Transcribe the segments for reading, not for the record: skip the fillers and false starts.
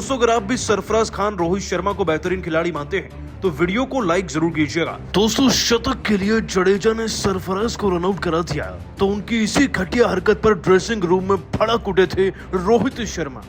दोस्तों अगर आप भी सरफराज खान रोहित शर्मा को बेहतरीन खिलाड़ी मानते हैं तो वीडियो को लाइक जरूर कीजिएगा। दोस्तों शतक के लिए जडेजा ने सरफराज को रन आउट करा दिया तो उनकी इसी घटिया हरकत पर ड्रेसिंग रूम में भड़क उठे थे रोहित शर्मा।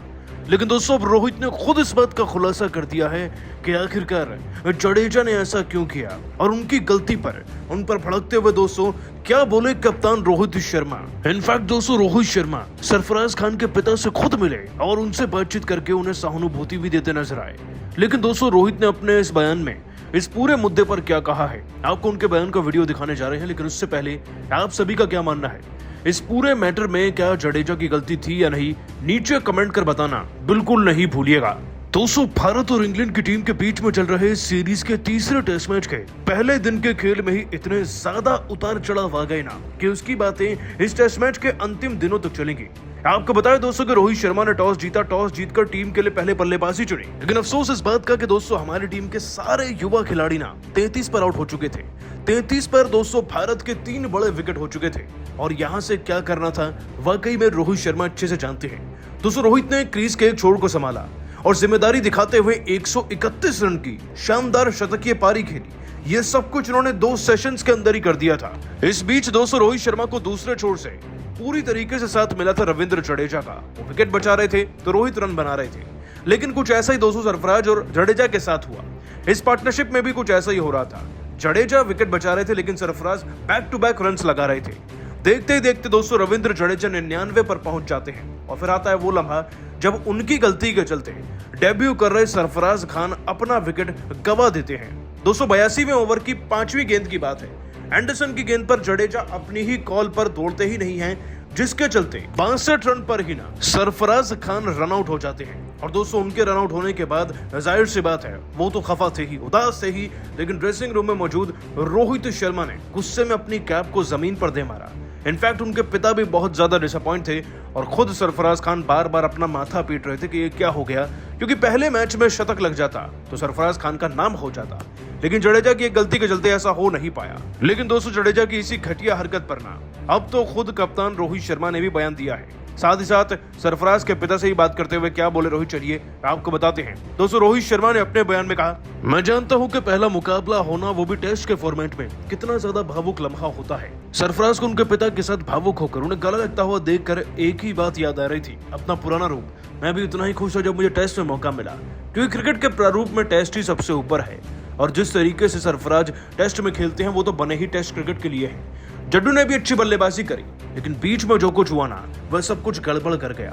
लेकिन दोस्तों अब रोहित ने खुद इस बात का खुलासा कर दिया है कि आखिरकार जडेजा ने ऐसा क्यों किया और उनकी गलती पर उन पर भड़कते हुए दोस्तों क्या बोले कप्तान रोहित शर्मा। इनफैक्ट दोस्तों रोहित शर्मा सरफराज खान के पिता से खुद मिले और उनसे बातचीत करके उन्हें सहानुभूति भी देते नजर आए। लेकिन दोस्तों रोहित ने अपने इस बयान में इस पूरे मुद्दे पर क्या कहा है, आपको उनके बयान का वीडियो दिखाने जा रहे हैं। लेकिन उससे पहले आप सभी का क्या मानना है इस पूरे मैटर में, क्या जडेजा की गलती थी या नहीं, नीचे कमेंट कर बताना बिल्कुल नहीं भूलिएगा। दोस्तों भारत और इंग्लैंड की टीम के बीच में चल रहे सीरीज के तीसरे टेस्ट मैच के पहले दिन के खेल में ही इतने ज्यादा उतार चढ़ाव आ गए ना कि उसकी बातें इस टेस्ट मैच के अंतिम दिनों तक चलेंगी। आपको बताएं दोस्तों कि रोहित शर्मा ने टॉस जीता, टॉस जीतकर टीम के लिए पहले बल्लेबाजी चुनी। लेकिन अफसोस इस बात का कि दोस्तों हमारी टीम के सारे युवा खिलाड़ी ना 33 पर आउट हो चुके थे। 33 पर दोस्तों भारत के 3 बड़े विकेट हो चुके थे और यहाँ से क्या करना था वाकई में रोहित शर्मा अच्छे से जानते हैं। दोस्तों रोहित ने क्रीज के एक छोर को संभाला और जिम्मेदारी दिखाते हुए 131 रन की शानदार शतकीय पारी खेली। ये सब कुछ उन्होंने 2 सेशंस के अंदर ही कर दिया था। इस बीच दोस्तों रोहित शर्मा को दूसरे छोर से पूरी तरीके से साथ मिला था रविंद्र जडेजा का। वो विकेट बचा रहे थे तो रोहित रन बना रहे थे। लेकिन कुछ ऐसा ही दोस्तों सरफराज और जडेजा के साथ हुआ। इस पार्टनरशिप में भी कुछ ऐसा ही हो रहा था। जडेजा विकेट बचा रहे थे लेकिन Sarfaraz back to back runs लगा रहे थे। देखते ही देखते दोस्तों रविंद्र जडेजा 99 पर पहुंच जाते हैं और फिर आता है वो लम्हा जब उनकी गलती के चलते डेब्यू कर रहे सरफराज खान अपना विकेट गवा देते हैं। 282वें ओवर की 5वीं गेंद की बात है। एंडरसन की गेंद पर जडेजा अपनी ही कॉल पर दौड़ते ही नहीं हैं, जिसके चलते 62 रन पर ही ना सरफराज खान रन आउट हो जाते हैं। और दोस्तों उनके रन आउट होने के बाद जाहिर सी बात है वो तो खफा थे ही, उदास थे ही। लेकिन ड्रेसिंग रूम में मौजूद रोहित शर्मा ने गुस्से में अपनी कैप को जमीन पर दे मारा। इनफैक्ट उनके पिता भी बहुत ज्यादा डिसअपॉइंट थे और खुद सरफराज खान बार बार अपना माथा पीट रहे थे कि ये क्या हो गया, क्योंकि पहले मैच में शतक लग जाता तो सरफराज खान का नाम हो जाता। लेकिन जडेजा की एक गलती के चलते ऐसा हो नहीं पाया। लेकिन दोस्तों जडेजा की इसी घटिया हरकत पर ना अब तो खुद कप्तान रोहित शर्मा ने भी बयान दिया है। साथ ही साथ सरफराज के पिता से ही बात करते हुए क्या बोले रोहित, चलिए आपको बताते हैं। दोस्तों रोहित शर्मा ने अपने बयान में कहा, मैं जानता हूं कि पहला मुकाबला होना वो भी टेस्ट के फॉर्मेट में कितना ज्यादा भावुक लम्हा होता है। सरफराज को उनके पिता के साथ भावुक होकर उन्हें गला लगता हुआ देखकर एक ही बात याद आ रही थी, अपना पुराना रूप। मैं भी उतना ही खुश हूं जब मुझे टेस्ट में मौका मिला, क्योंकि क्रिकेट के प्रारूप में टेस्ट ही सबसे ऊपर है। और जिस तरीके से सरफराज टेस्ट में खेलते हैं वो तो बने ही टेस्ट क्रिकेट के लिए है। जड्डू ने भी अच्छी बल्लेबाजी करी लेकिन बीच में जो कुछ हुआ ना वह सब कुछ गड़बड़ कर गया।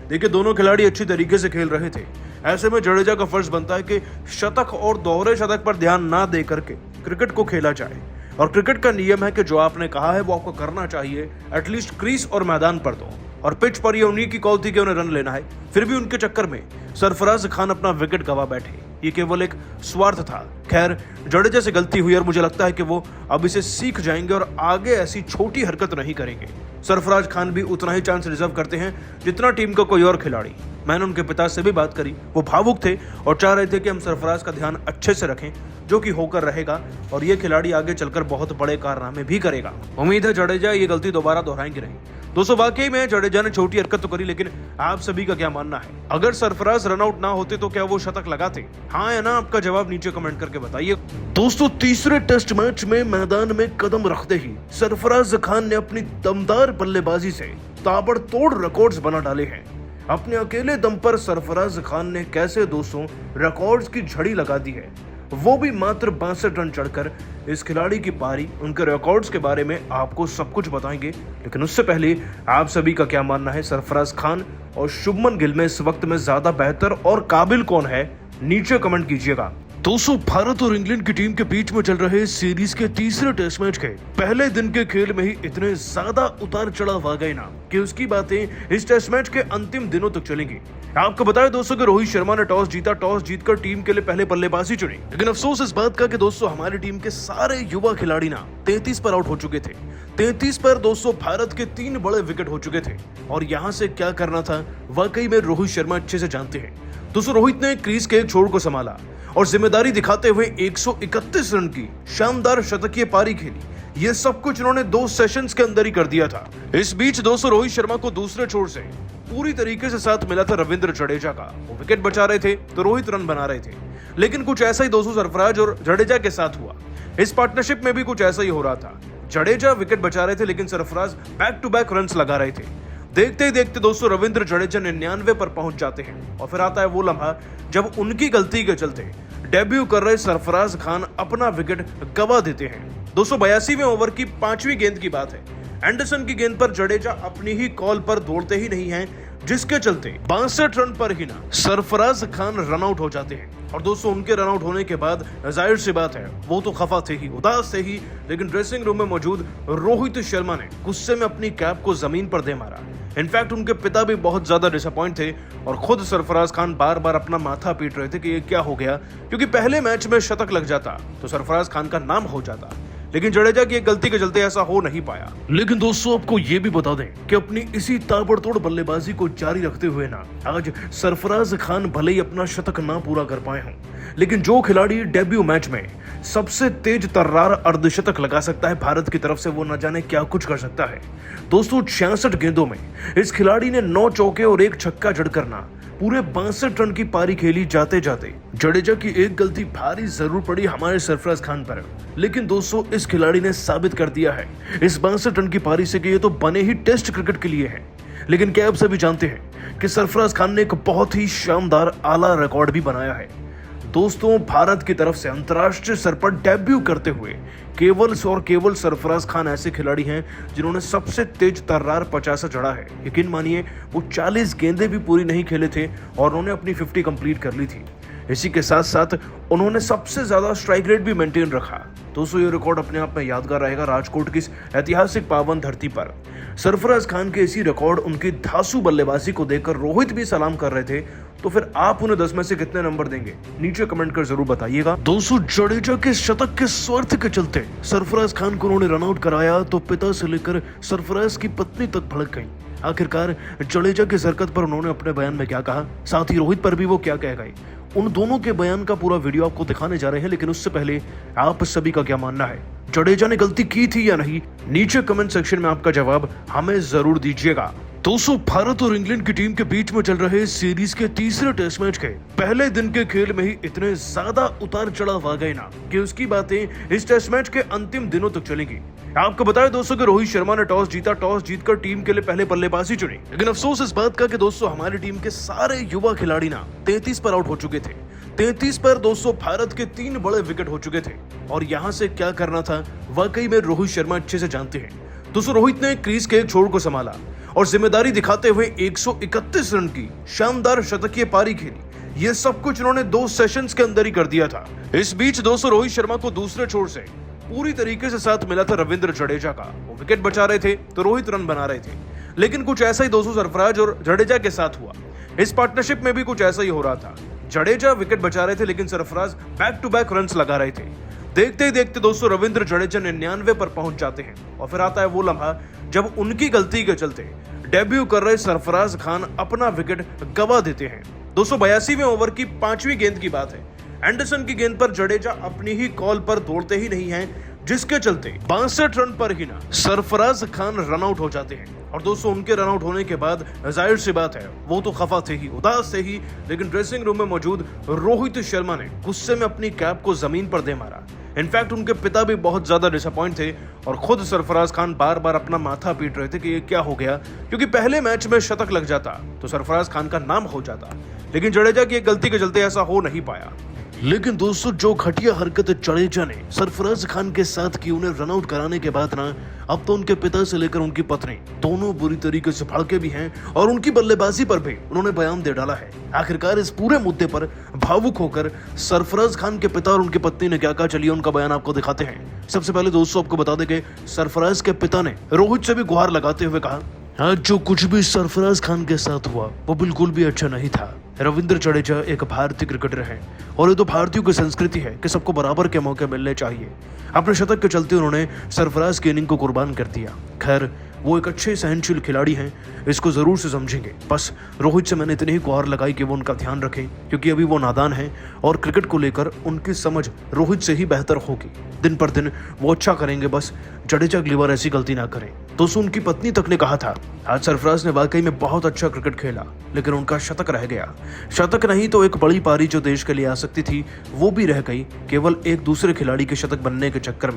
देखिए दोनों खिलाड़ी अच्छी तरीके से खेल रहे थे। ऐसे में जडेजा का फर्ज बनता है कि शतक और दोहरे शतक पर ध्यान ना दे करके क्रिकेट को खेला जाए। और क्रिकेट का नियम है कि जो आपने कहा है वो आपको करना चाहिए, एटलीस्ट क्रीज और मैदान पर दो। और पिच पर ये उन्हीं की कॉल थी कि उन्हें रन लेना है। फिर भी उनके चक्कर में सरफराज खान अपना विकेट गवा बैठे। ये केवल एक स्वार्थ था। खैर जडेजा से गलती हुई और मुझे लगता है कि वो अब इसे सीख जाएंगे और आगे ऐसी छोटी हरकत नहीं करेंगे। सरफराज खान भी उतना ही चांस रिजर्व करते हैं जितना टीम का कोई और खिलाड़ी। मैंने उनके पिता से भी बात करी, वो भावुक थे और चाह रहे थे कि हम सरफराज का ध्यान अच्छे से रखें, जो कि होकर रहेगा और ये खिलाड़ी आगे चलकर बहुत बड़े कारनामे भी करेगा। उम्मीद है जडेजा ये गलती दोबारा दोहराएंगे नहीं। दोस्तों वाकई में जडेजा ने छोटी हरकत तो करी, लेकिन आप सभी का क्या मानना है, अगर सरफराज रन आउट ना होते तो क्या वो शतक लगाते? हाँ या ना, आपका जवाब नीचे कमेंट करके बताइए। दोस्तों तीसरे टेस्ट मैच में मैदान में कदम रखते ही सरफराज खान ने अपनी दमदार बल्लेबाजी से ताबड़तोड़ रिकॉर्ड्स बना डाले हैं। अपने अकेले दम पर सरफराज खान ने कैसे दोस्तों रिकॉर्ड्स की झड़ी लगा दी है, वो भी मात्र 62 रन चढ़कर। इस खिलाड़ी की पारी, उनके रिकॉर्ड्स के बारे में आपको सब कुछ बताएंगे। लेकिन उससे पहले आप सभी का क्या मानना है, सरफराज खान और शुभमन गिल में इस वक्त में ज्यादा बेहतर और काबिल कौन है, नीचे कमेंट कीजिएगा। दोस्तों भारत और इंग्लैंड की टीम के बीच में चल रहे सीरीज के तीसरे टेस्ट मैच के पहले दिन के खेल में ही इतने ज्यादा उतार चढ़ाव आ गए ना कि उसकी बातें इस टेस्ट मैच के अंतिम दिनों तक चलेंगी। आपको बताएं दोस्तों कि रोहित शर्मा ने टॉस जीता, टॉस जीतकर टीम के लिए पहले बल्लेबाजी चुनी। लेकिन अफसोस इस बात का कि दोस्तों हमारी टीम के सारे युवा खिलाड़ी ना 33 पर आउट हो चुके थे। 33 पर दोस्तों भारत के 3 बड़े विकेट हो चुके थे और यहाँ से क्या करना था वाकई में रोहित शर्मा अच्छे से जानते हैं। दोस्तों रोहित ने क्रीज के एक छोर को संभाला और जिम्मेदारी दिखाते हुए 131 रन की शानदार शतकीय पारी खेली। ये सब कुछ इन्होंने 2 सेशंस के अंदर ही कर दिया था। इस बीच दोस्तों रोहित शर्मा को दूसरे छोर से पूरी तरीके से साथ मिला था रविंद्र जडेजा का। वो विकेट बचा रहे थे तो रोहित रन बना रहे थे, लेकिन कुछ ऐसा ही दोस्तों सरफराज और जडेजा के साथ हुआ। इस पार्टनरशिप में भी कुछ ऐसा ही हो रहा था। जडेजा विकेट बचा रहे थे लेकिन Sarfaraz back to back runs लगा रहे थे। देखते ही देखते दोस्तों रविंद्र जडेजा 99 पर पहुंच जाते हैं और फिर आता है वो लम्हा जब उनकी गलती के चलते डेब्यू कर रहे सरफराज खान अपना विकेट गवा देते हैं। 282वें ओवर की 5वीं गेंद की बात है। एंडरसन की गेंद पर जडेजा अपनी ही कॉल पर दौड़ते ही नहीं हैं, जिसके चलते 62 रन पर ही ना सरफराज खान रन आउट हो जाते हैं। और दोस्तों उनके रन आउट होने के बाद जाहिर सी बात है वो तो खफा थे ही, उदास थे ही, लेकिन ड्रेसिंग रूम में मौजूद रोहित शर्मा ने गुस्से में अपनी कैप को जमीन पर दे मारा। इनफैक्ट उनके पिता भी बहुत ज्यादा डिसअपॉइंट थे और खुद सरफराज खान बार बार अपना माथा पीट रहे थे कि ये क्या हो गया, क्योंकि पहले मैच में शतक लग जाता तो सरफराज खान का नाम हो जाता, लेकिन जडेजा की एक गलती के चलते ऐसा हो नहीं पाया। लेकिन दोस्तों आपको ये भी बता दें कि अपनी इसी ताबड़तोड़ बल्लेबाजी को जारी रखते हुए ना आज सरफराज खान भले ही अपना शतक ना पूरा कर पाए हों, लेकिन जो खिलाड़ी डेब्यू मैच में सबसे तेज तर्रार अर्धशतक लगा सकता है भारत की तरफ से, वो न जाने क्या कुछ कर सकता है। दोस्तों 66 गेंदों में इस खिलाड़ी ने 9 चौके और 1 छक्का जड़कर ना पूरे 62 रन की पारी खेली। जाते जाते जडेजा की एक गलती भारी जरूर पड़ी हमारे सरफराज खान पर, लेकिन दोस्तों इस खिलाड़ी ने साबित कर दिया है इस 62 रन की पारी से कि ये तो बने ही टेस्ट क्रिकेट के लिए है। लेकिन क्या आप सभी जानते हैं कि सरफराज खान ने एक बहुत ही शानदार आला रिकॉर्ड भी बनाया है। दोस्तों भारत की तरफ से अंतर्राष्ट्रीय स्तर पर डेब्यू करते हुए केवल और केवल सरफराज खान ऐसे खिलाड़ी हैं जिन्होंने सबसे तेज तर्रार 50 जड़ा है। यकीन मानिए वो 40 गेंदें भी पूरी नहीं खेले थे और उन्होंने अपनी 50 कंप्लीट कर ली थी। इसी के साथ साथ उन्होंने सबसे ज्यादा स्ट्राइक रेट भी मेंटेन रखा। दोस्तों ये रिकॉर्ड अपने आप में यादगार रहेगा राजकोट की इस ऐतिहासिक पावन धरती पर। सरफराज खान के इसी रिकॉर्ड उनकी धांसू बल्लेबाजी को देखकर रोहित भी सलाम कर रहे थे, तो फिर आप उन्हें 10 में से कितने नंबर देंगे नीचे कमेंट कर जरूर बताइएगा। दोस्तों जडेजा के शतक के स्वार्थ के चलते सरफराज खान को उन्होंने रन आउट कराया तो पिता से लेकर सरफराज की पत्नी तक भड़क गई। आखिरकार जडेजा की हरकत पर उन्होंने अपने बयान में क्या कहा, साथ ही रोहित पर भी वो क्या कह गए, उन दोनों के बयान का पूरा वीडियो आपको दिखाने जा रहे हैं। लेकिन उससे पहले आप सभी का क्या मानना है, जडेजा ने गलती की थी या नहीं? नीचे कमेंट सेक्शन में आपका जवाब हमें जरूर दीजिएगा। दोस्तों भारत और इंग्लैंड की टीम के बीच में चल रहे सीरीज के तीसरे टेस्ट मैच के पहले दिन के खेल में ही इतने ज्यादा उतार चढ़ाव आ गए ना कि उसकी बातें इस टेस्ट मैच के अंतिम दिनों तक चलेंगी। आपको बताएं दोस्तों कि रोहित शर्मा ने टॉस जीता, टॉस जीतकर टीम के लिए पहले बल्लेबाजी चुनी। लेकिन अफसोस इस बात का कि दोस्तों हमारी टीम के सारे युवा खिलाड़ी ना 33 पर आउट हो चुके थे। 33 पर दोस्तों भारत के 3 बड़े विकेट हो चुके थे और यहाँ से क्या करना था वाकई में रोहित शर्मा अच्छे से जानते हैं। दोस्तों रोहित ने क्रीज के एक छोर को संभाला और जिम्मेदारी दिखाते हुए 131 रन की शानदार शतकीय पारी खेली। ये सब कुछ इन्होंने 2 सेशंस के अंदर ही कर दिया था। इस बीच दोस्तों रोहित शर्मा को दूसरे छोर से पूरी तरीके से साथ मिला था रविंद्र जडेजा का। वो विकेट बचा रहे थे तो रोहित रन बना रहे थे, लेकिन कुछ ऐसा ही दोस्तों सरफराज और जडेजा के साथ हुआ। इस पार्टनरशिप में भी कुछ ऐसा ही हो रहा था। जडेजा विकेट बचा रहे थे लेकिन Sarfaraz back to back runs लगा रहे थे। देखते ही देखते दोस्तों रविंद्र जडेजा 99 पर पहुंच जाते हैं और फिर आता है वो लम्हा जब उनकी गलती के चलते डेब्यू कर रहे सरफराज खान अपना विकेट गवा देते हैं। 282वें ओवर की 5वीं गेंद की बात है। एंडरसन की गेंद पर जडेजा अपनी ही कॉल पर दौड़ते ही नहीं हैं, जिसके चलते 62 रन पर ही ना सरफराज खान रन आउट हो जाते हैं। और दोस्तों उनके रन आउट होने के बाद जाहिर सी बात है वो तो खफा थे ही, उदास थे ही, लेकिन ड्रेसिंग रूम में मौजूद रोहित शर्मा ने गुस्से में अपनी कैप को जमीन पर दे मारा। इनफैक्ट उनके पिता भी बहुत ज्यादा डिसअपॉइंट थे और खुद सरफराज खान बार बार अपना माथा पीट रहे थे कि ये क्या हो गया, क्योंकि पहले मैच में शतक लग जाता तो सरफराज खान का नाम हो जाता, लेकिन जडेजा की एक गलती के चलते ऐसा हो नहीं पाया। लेकिन दोस्तों जो घटिया हरकत जडेजा ने सरफराज खान के साथ की उन्हें रन आउट कराने के बाद ना अब तो उनके पिता से लेकर उनकी पत्नी दोनों बुरी तरीके से भड़के भी हैं और उनकी बल्लेबाजी पर भी उन्होंने बयान दे डाला है। आखिरकार इस पूरे मुद्दे पर भावुक होकर सरफराज खान के पिता और उनकी पत्नी ने क्या कहा, चलिए उनका बयान आपको दिखाते हैं। सबसे पहले दोस्तों आपको बता दें कि सरफराज के पिता ने रोहित से भी गुहार लगाते हुए कहा, आज जो कुछ भी सरफराज खान के साथ हुआ वो बिल्कुल भी अच्छा नहीं था। रविंद्र जडेजा एक भारतीय क्रिकेटर है और ये तो भारतीयों की संस्कृति है कि सबको बराबर के मौके मिलने चाहिए। अपने शतक के चलते उन्होंने सरफराज की इनिंग को कुर्बान कर दिया। खैर वो एक अच्छे सहनशील खिलाड़ी हैं, इसको जरूर से समझेंगे। बस रोहित से मैंने इतनी ही गुहार लगाई कि वो उनका ध्यान रखें, क्योंकि अभी वो नादान हैं और क्रिकेट को लेकर उनकी समझ रोहित से ही बेहतर होगी। दिन पर दिन वो अच्छा करेंगे, बस जडेजा अगली बार ऐसी गलती ना करें। दोस्तों, उनकी पत्नी तक ने कहा था, आज सरफराज ने वाकई में बहुत अच्छा क्रिकेट खेला, लेकिन उनका शतक रह गया। शतक नहीं तो एक बड़ी पारी जो देश के लिए आ सकती थी, वो भी रह गई केवल एक दूसरे खिलाड़ी के शतक बनने के चक्कर में।